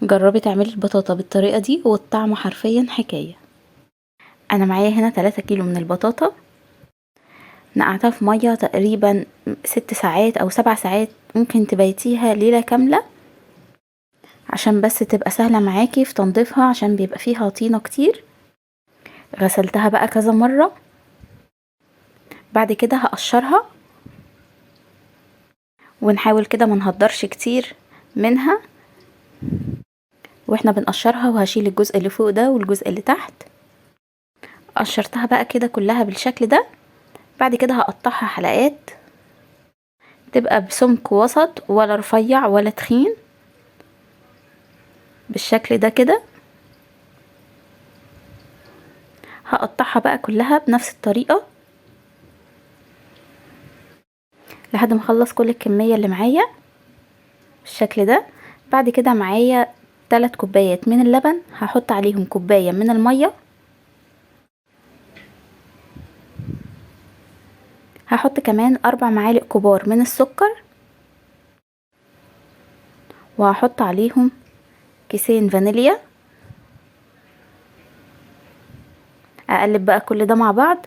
جربي تعملي البطاطا بالطريقة دي والطعم حرفيا حكاية. انا معايا هنا 3 كيلو من البطاطا، نقعتها في مية تقريبا 6 ساعات او 7 ساعات، ممكن تبيتيها ليلة كاملة عشان بس تبقى سهلة معاكي في تنظيفها، عشان بيبقى فيها طينة كتير. غسلتها بقى كذا مرة. بعد كده هقشرها، ونحاول كده ما نهدرش كتير منها واحنا بنقشرها. وهشيل الجزء اللي فوق ده والجزء اللي تحت. قشرتها بقى كده كلها بالشكل ده. بعد كده هقطعها حلقات تبقى بسمك وسط، ولا رفيع ولا تخين، بالشكل ده كده. هقطعها بقى كلها بنفس الطريقة لحد ما اخلص كل الكمية اللي معايا بالشكل ده. بعد كده معايا 3 كوبايات من اللبن، هحط عليهم كوباية من المية، هحط كمان 4 معالق كبار من السكر، وهحط عليهم كيسين فانيليا. اقلب بقى كل ده مع بعض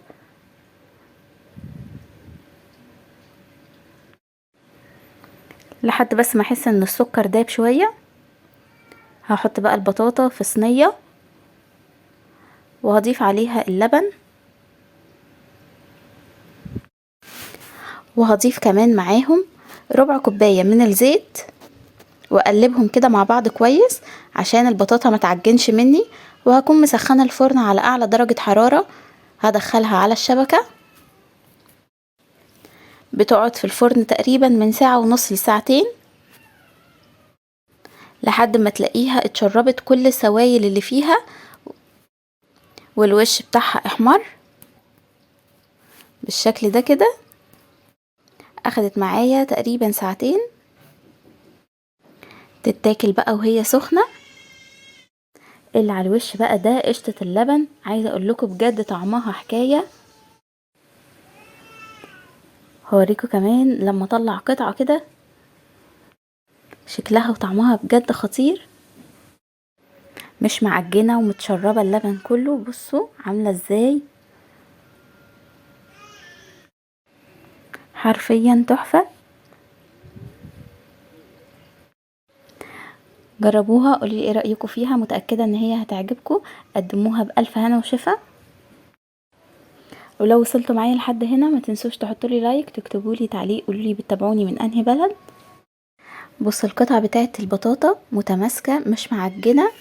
لحد بس ما احس ان السكر داب شوية. هحط بقى البطاطا في صينية وهضيف عليها اللبن، وهضيف كمان معاهم ربع كوباية من الزيت، واقلبهم كده مع بعض كويس عشان البطاطا ما تعجنش مني. وهكون مسخنة الفرن على اعلى درجة حرارة. هدخلها على الشبكة، بتقعد في الفرن تقريبا من ساعة ونص لساعتين لحد ما تلاقيها اتشربت كل السوائل اللي فيها والوش بتاعها احمر بالشكل ده كده. اخدت معايا تقريبا ساعتين. تتاكل بقى وهي سخنة. اللي على الوش بقى ده قشطة اللبن، عايزة اقول لكم بجد طعمها حكاية. هوريكم كمان لما اطلع قطعة كده شكلها وطعمها بجد خطير، مش معجنة ومتشربة اللبن كله. بصوا عاملة ازاي، حرفيا تحفة. جربوها قولي ايه رأيكم فيها، متأكدة ان هي هتعجبكم. قدموها بألف هنا وشفا. ولو وصلتوا معايا لحد هنا ما تنسوش تحطوا لي لايك، تكتبوا لي تعليق، قولوا لي بتتابعوني من انهي بلد. بصوا القطعة بتاعت البطاطا متماسكة مش معجنة.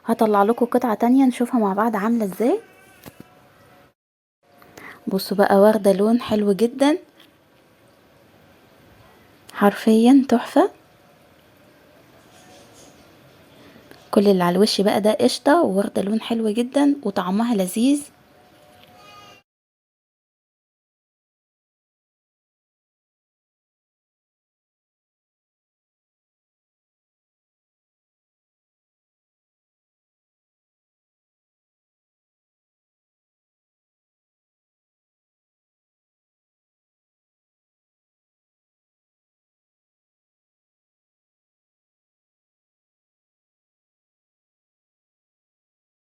هطلع لكم قطعة تانية نشوفها مع بعض عاملة ازاي. بصوا بقى واخدة لون حلو جدا، حرفيا تحفة. كل اللي على الوش بقى ده قشطة، وواخدة لون حلو جدا وطعمها لذيذ.